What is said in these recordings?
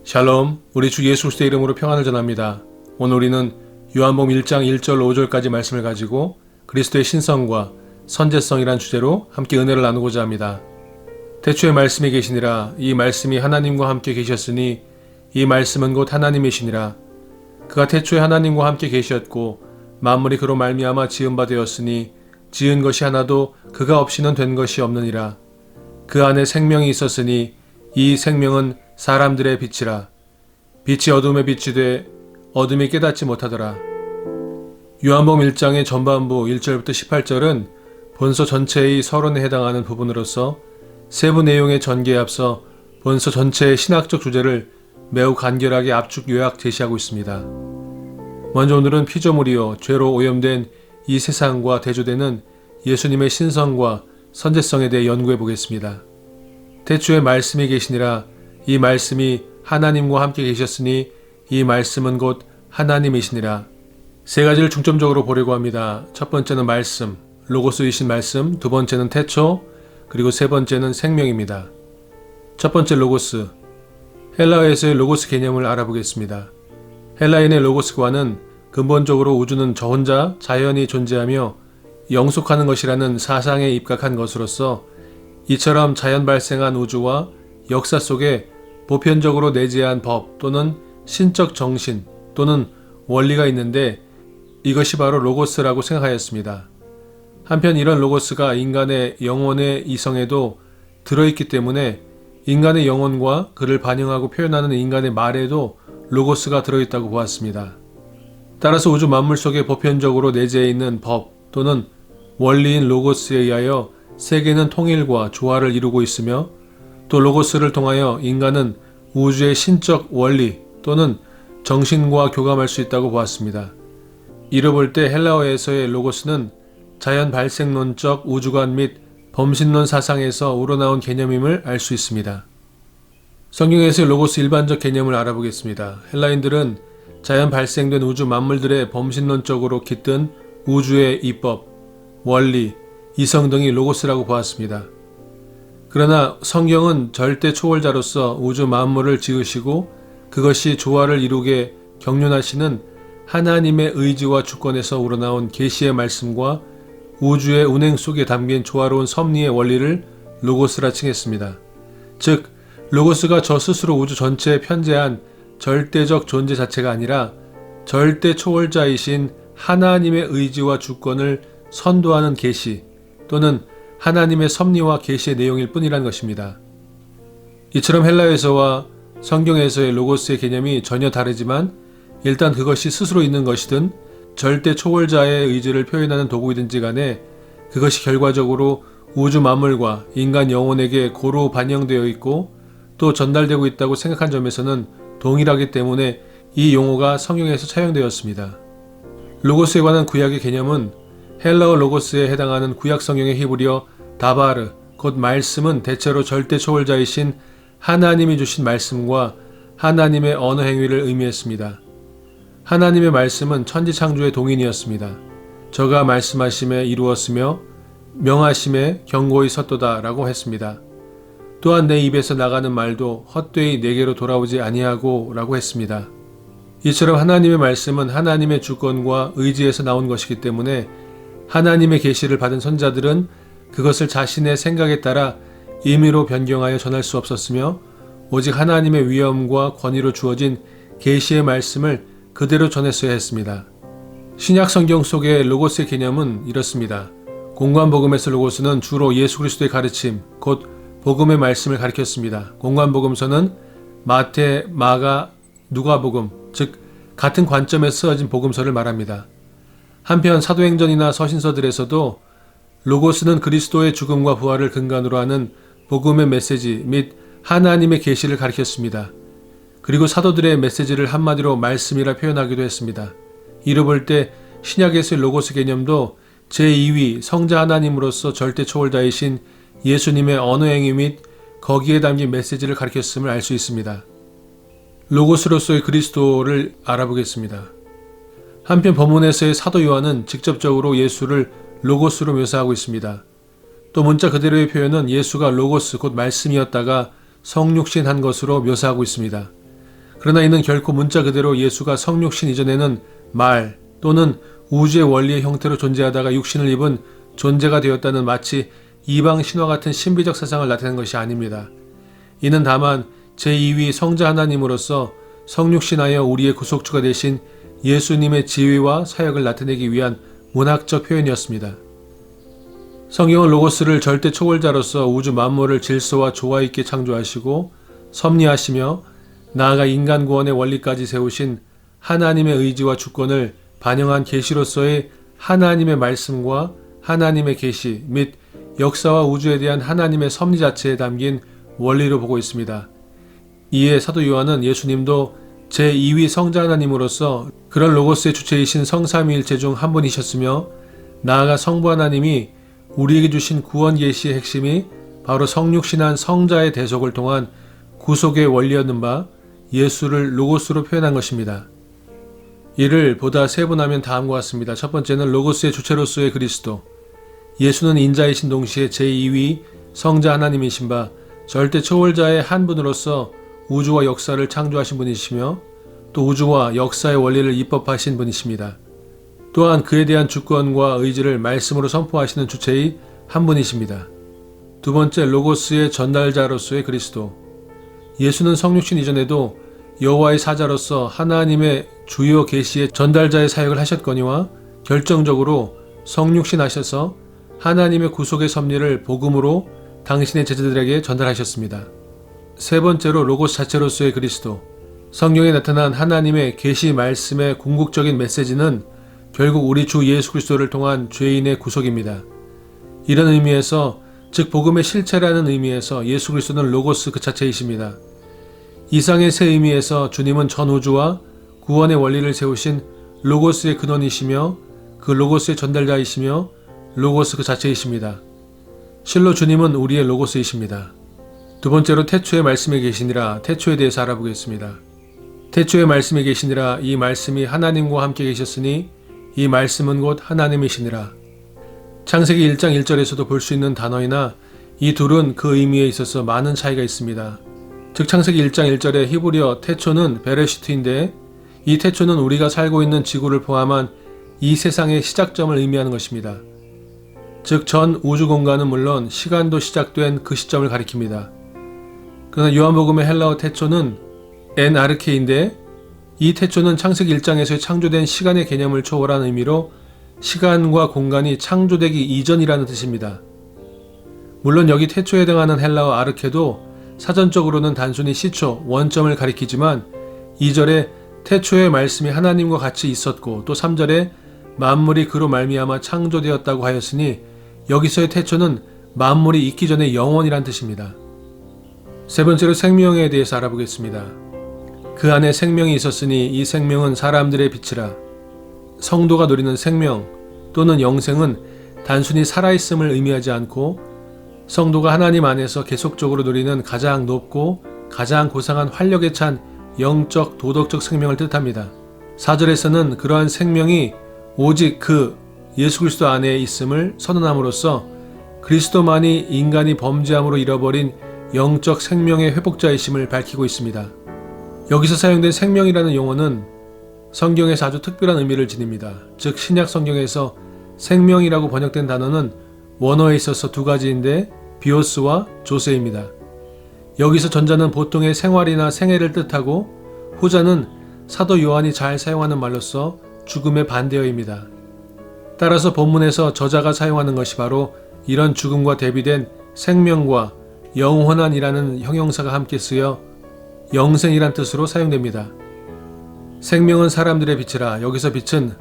샬롬, 우리 주 예수 그리스도의 이름으로 평안을 전합니다. 오늘 우리는 요한복음 1장 1절 5절까지 말씀을 가지고 그리스도의 신성과 선제성이란 주제로 함께 은혜를 나누고자 합니다. 태초에 말씀이 계시니라. 이 말씀이 하나님과 함께 계셨으니 이 말씀은 곧 하나님이시니라. 그가 태초에 하나님과 함께 계셨고 만물이 그로 말미암아 지은 바 되었으니 지은 것이 하나도 그가 없이는 된 것이 없느니라. 그 안에 생명이 있었으니 이 생명은 사람들의 빛이라. 빛이 어둠에 비치되 어둠이 깨닫지 못하더라. 요한복음 1장의 전반부 1절부터 18절은 본서 전체의 서론에 해당하는 부분으로서 세부 내용의 전개에 앞서 본서 전체의 신학적 주제를 매우 간결하게 압축 요약 제시하고 있습니다. 먼저 오늘은 피조물이요 죄로 오염된 이 세상과 대조되는 예수님의 신성과 선제성에 대해 연구해 보겠습니다. 태초에 말씀이 계시니라. 이 말씀이 하나님과 함께 계셨으니 이 말씀은 곧 하나님이시니라. 세 가지를 중점적으로 보려고 합니다. 첫 번째는 말씀, 로고스이신 말씀, 두 번째는 태초, 그리고 세 번째는 생명입니다. 첫 번째 로고스, 헬라어에서의 로고스 개념을 알아보겠습니다. 헬라인의 로고스과는 근본적으로 우주는 저 혼자 자연히 존재하며 영속하는 것이라는 사상에 입각한 것으로서 이처럼 자연 발생한 우주와 역사 속에 보편적으로 내재한 법 또는 신적 정신 또는 원리가 있는데 이것이 바로 로고스라고 생각하였습니다. 한편 이런 로고스가 인간의 영혼의 이성에도 들어있기 때문에 인간의 영혼과 그를 반영하고 표현하는 인간의 말에도 로고스가 들어있다고 보았습니다. 따라서 우주 만물 속에 보편적으로 내재해 있는 법 또는 원리인 로고스에 의하여 세계는 통일과 조화를 이루고 있으며 또 로고스를 통하여 인간은 우주의 신적 원리 또는 정신과 교감할 수 있다고 보았습니다. 이를 볼 때 헬라어에서의 로고스는 자연 발생론적 우주관 및 범신론 사상에서 우러나온 개념임을 알 수 있습니다. 성경에서의 로고스 일반적 개념을 알아보겠습니다. 헬라인들은 자연 발생된 우주 만물들의 범신론적으로 깃든 우주의 이법, 원리, 이성 등이 로고스라고 보았습니다. 그러나 성경은 절대 초월자로서 우주 만물을 지으시고 그것이 조화를 이루게 경륜하시는 하나님의 의지와 주권에서 우러나온 계시의 말씀과 우주의 운행 속에 담긴 조화로운 섭리의 원리를 로고스라 칭했습니다. 즉, 로고스가 저 스스로 우주 전체에 편재한 절대적 존재 자체가 아니라 절대 초월자이신 하나님의 의지와 주권을 선도하는 계시 또는 하나님의 섭리와 계시의 내용일 뿐이란 것입니다. 이처럼 헬라에서와 성경에서의 로고스의 개념이 전혀 다르지만 일단 그것이 스스로 있는 것이든 절대 초월자의 의지를 표현하는 도구이든지 간에 그것이 결과적으로 우주 만물과 인간 영혼에게 고루 반영되어 있고 또 전달되고 있다고 생각한 점에서는 동일하기 때문에 이 용어가 성경에서 차용되었습니다. 로고스에 관한 구약의 개념은 헬라어 로고스에 해당하는 구약 성경의 히브리어 다바르, 곧 말씀은 대체로 절대 초월자이신 하나님이 주신 말씀과 하나님의 언어 행위를 의미했습니다. 하나님의 말씀은 천지창조의 동인이었습니다. 저가 말씀하심에 이루었으며 명하심에 경고히 섰도다 라고 했습니다. 또한 내 입에서 나가는 말도 헛되이 내게로 돌아오지 아니하고 라고 했습니다. 이처럼 하나님의 말씀은 하나님의 주권과 의지에서 나온 것이기 때문에 하나님의 계시를 받은 선자들은 그것을 자신의 생각에 따라 임의로 변경하여 전할 수 없었으며 오직 하나님의 위엄과 권위로 주어진 계시의 말씀을 그대로 전했어야 했습니다. 신약 성경 속의 로고스의 개념은 이렇습니다. 공관복음에서 로고스는 주로 예수 그리스도의 가르침, 곧 복음의 말씀을 가리켰습니다. 공관복음서는 마태, 마가, 누가복음, 즉 같은 관점에서 써진 복음서를 말합니다. 한편 사도행전이나 서신서들에서도 로고스는 그리스도의 죽음과 부활을 근간으로 하는 복음의 메시지 및 하나님의 계시를 가리켰습니다. 그리고 사도들의 메시지를 한마디로 말씀이라 표현하기도 했습니다. 이를 볼 때 신약에서의 로고스 개념도 제2위 성자 하나님으로서 절대 초월자이신 예수님의 언어 행위 및 거기에 담긴 메시지를 가리켰음을 알 수 있습니다. 로고스로서의 그리스도를 알아보겠습니다. 한편 본문에서의 사도 요한은 직접적으로 예수를 로고스로 묘사하고 있습니다. 또 문자 그대로의 표현은 예수가 로고스 곧 말씀이었다가 성육신한 것으로 묘사하고 있습니다. 그러나 이는 결코 문자 그대로 예수가 성육신 이전에는 말 또는 우주의 원리의 형태로 존재하다가 육신을 입은 존재가 되었다는 마치 이방 신화 같은 신비적 사상을 나타낸 것이 아닙니다. 이는 다만 제2위 성자 하나님으로서 성육신하여 우리의 구속주가 되신 예수님의 지위와 사역을 나타내기 위한 문학적 표현이었습니다. 성경은 로고스를 절대 초월자로서 우주 만물을 질서와 조화 있게 창조하시고 섭리하시며 나아가 인간 구원의 원리까지 세우신 하나님의 의지와 주권을 반영한 계시로서의 하나님의 말씀과 하나님의 계시 및 역사와 우주에 대한 하나님의 섭리 자체에 담긴 원리로 보고 있습니다. 이에 사도 요한은 예수님도 제2위 성자 하나님으로서 그런 로고스의 주체이신 성삼위일체 중 한 분이셨으며 나아가 성부 하나님이 우리에게 주신 구원 계시의 핵심이 바로 성육신한 성자의 대속을 통한 구속의 원리였는 바 예수를 로고스로 표현한 것입니다. 이를 보다 세분하면 다음과 같습니다. 첫 번째는 로고스의 주체로서의 그리스도. 예수는 인자이신 동시에 제2위 성자 하나님이신 바 절대 초월자의 한 분으로서 우주와 역사를 창조하신 분이시며 또 우주와 역사의 원리를 입법하신 분이십니다. 또한 그에 대한 주권과 의지를 말씀으로 선포하시는 주체의 한 분이십니다. 두 번째, 로고스의 전달자로서의 그리스도. 예수는 성육신 이전에도 여호와의 사자로서 하나님의 주요 계시의 전달자의 사역을 하셨거니와 결정적으로 성육신하셔서 하나님의 구속의 섭리를 복음으로 당신의 제자들에게 전달하셨습니다. 세 번째로 로고스 자체로서의 그리스도. 성경에 나타난 하나님의 계시 말씀의 궁극적인 메시지는 결국 우리 주 예수 그리스도를 통한 죄인의 구속입니다. 이런 의미에서 즉 복음의 실체라는 의미에서 예수 그리스도는 로고스 그 자체이십니다. 이상의 새 의미에서 주님은 전 우주와 구원의 원리를 세우신 로고스의 근원이시며 그 로고스의 전달자이시며 로고스 그 자체이십니다. 실로 주님은 우리의 로고스이십니다. 두 번째로 태초의 말씀에 계시니라. 태초에 대해서 알아보겠습니다. 태초의 말씀에 계시니라. 이 말씀이 하나님과 함께 계셨으니 이 말씀은 곧 하나님이시니라. 창세기 1장 1절에서도 볼 수 있는 단어이나 이 둘은 그 의미에 있어서 많은 차이가 있습니다. 즉 창세기 1장 1절의 히브리어 태초는 베레시트인데 이 태초는 우리가 살고 있는 지구를 포함한 이 세상의 시작점을 의미하는 것입니다. 즉 전 우주 공간은 물론 시간도 시작된 그 시점을 가리킵니다. 그러나 요한복음의 헬라어 태초는 엔 아르케인데 이 태초는 창세기 1장에서 창조된 시간의 개념을 초월한 의미로 시간과 공간이 창조되기 이전이라는 뜻입니다. 물론 여기 태초에 해당하는 헬라어 아르케도 사전적으로는 단순히 시초, 원점을 가리키지만 2절에 태초의 말씀이 하나님과 같이 있었고 또 3절에 만물이 그로 말미암아 창조되었다고 하였으니 여기서의 태초는 만물이 있기 전에 영원이란 뜻입니다. 세 번째로 생명에 대해서 알아보겠습니다. 그 안에 생명이 있었으니 이 생명은 사람들의 빛이라. 성도가 누리는 생명 또는 영생은 단순히 살아있음을 의미하지 않고 성도가 하나님 안에서 계속적으로 누리는 가장 높고 가장 고상한 활력에 찬 영적 도덕적 생명을 뜻합니다. 4절에서는 그러한 생명이 오직 그 예수 그리스도 안에 있음을 선언함으로써 그리스도만이 인간이 범죄함으로 잃어버린 영적 생명의 회복자이심을 밝히고 있습니다. 여기서 사용된 생명이라는 용어는 성경에서 아주 특별한 의미를 지닙니다. 즉 신약 성경에서 생명이라고 번역된 단어는 원어에 있어서 두 가지인데 비오스와 조세입니다. 여기서 전자는 보통의 생활이나 생애를 뜻하고 후자는 사도 요한이 잘 사용하는 말로서 죽음의 반대어입니다. 따라서 본문에서 저자가 사용하는 것이 바로 이런 죽음과 대비된 생명과 영원한이라는 형용사가 함께 쓰여 영생이란 뜻으로 사용됩니다. 생명은 사람들의 빛이라. 여기서 빛은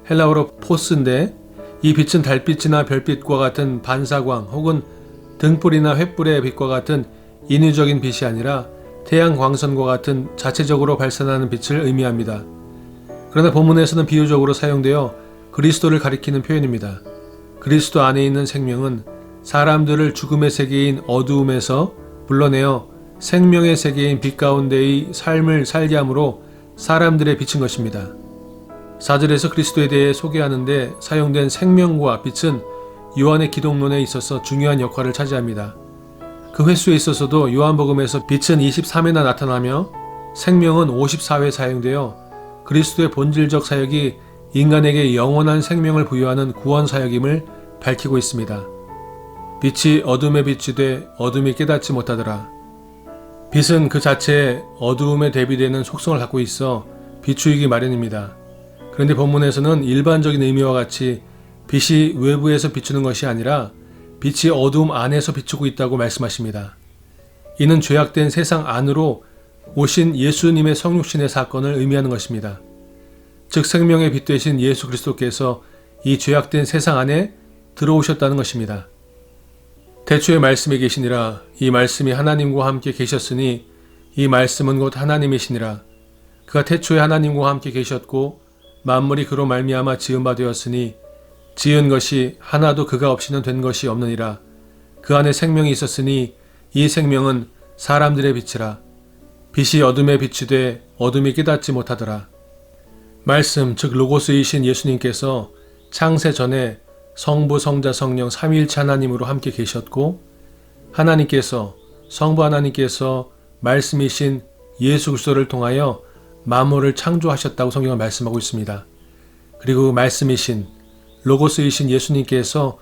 헬라어로 포스인데 이 빛은 달빛이나 별빛과 같은 반사광 혹은 등불이나 횃불의 빛과 같은 인위적인 빛이 아니라 태양 광선과 같은 자체적으로 발산하는 빛을 의미합니다. 그러나 본문에서는 비유적으로 사용되어 그리스도를 가리키는 표현입니다. 그리스도 안에 있는 생명은 사람들을 죽음의 세계인 어두움에서 불러내어 생명의 세계인 빛 가운데의 삶을 살게 함으로 사람들의 빛인 것입니다. 4절에서 그리스도에 대해 소개하는데 사용된 생명과 빛은 요한의 기독론에 있어서 중요한 역할을 차지합니다. 그 횟수에 있어서도 요한복음에서 빛은 23회나 나타나며 생명은 54회 사용되어 그리스도의 본질적 사역이 인간에게 영원한 생명을 부여하는 구원 사역임을 밝히고 있습니다. 빛이 어둠에 비추되 어둠이 깨닫지 못하더라. 빛은 그 자체에 어두움에 대비되는 속성을 갖고 있어 비추이기 마련입니다. 그런데 본문에서는 일반적인 의미와 같이 빛이 외부에서 비추는 것이 아니라 빛이 어두움 안에서 비추고 있다고 말씀하십니다. 이는 죄악된 세상 안으로 오신 예수님의 성육신의 사건을 의미하는 것입니다. 즉 생명의 빛 되신 예수 그리스도께서 이 죄악된 세상 안에 들어오셨다는 것입니다. 태초에 말씀이 계시니라. 이 말씀이 하나님과 함께 계셨으니 이 말씀은 곧 하나님이시니라. 그가 태초에 하나님과 함께 계셨고 만물이 그로 말미암아 지은 바 되었으니 지은 것이 하나도 그가 없이는 된 것이 없느니라. 그 안에 생명이 있었으니 이 생명은 사람들의 빛이라. 빛이 어둠에 비추되 어둠이 깨닫지 못하더라. 말씀 즉 로고스이신 예수님께서 창세 전에 성부 성자 성령 삼위일체 하나님으로 함께 계셨고 하나님께서 성부 하나님께서 말씀이신 예수 그리스도를 통하여 만물을 창조하셨다고 성경은 말씀하고 있습니다. 그리고 말씀이신 로고스이신 예수님께서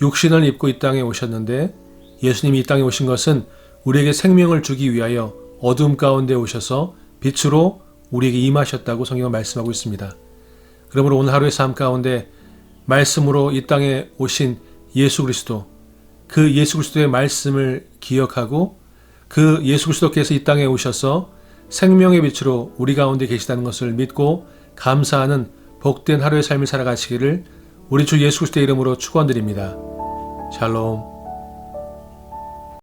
육신을 입고 이 땅에 오셨는데 예수님이 이 땅에 오신 것은 우리에게 생명을 주기 위하여 어둠 가운데 오셔서 빛으로 우리에게 임하셨다고 성경은 말씀하고 있습니다. 그러므로 오늘 하루의 삶 가운데 말씀으로 이 땅에 오신 예수 그리스도, 그 예수 그리스도의 말씀을 기억하고 그 예수 그리스도께서 이 땅에 오셔서 생명의 빛으로 우리 가운데 계시다는 것을 믿고 감사하는 복된 하루의 삶을 살아가시기를 우리 주 예수 그리스도의 이름으로 축원드립니다. 샬롬.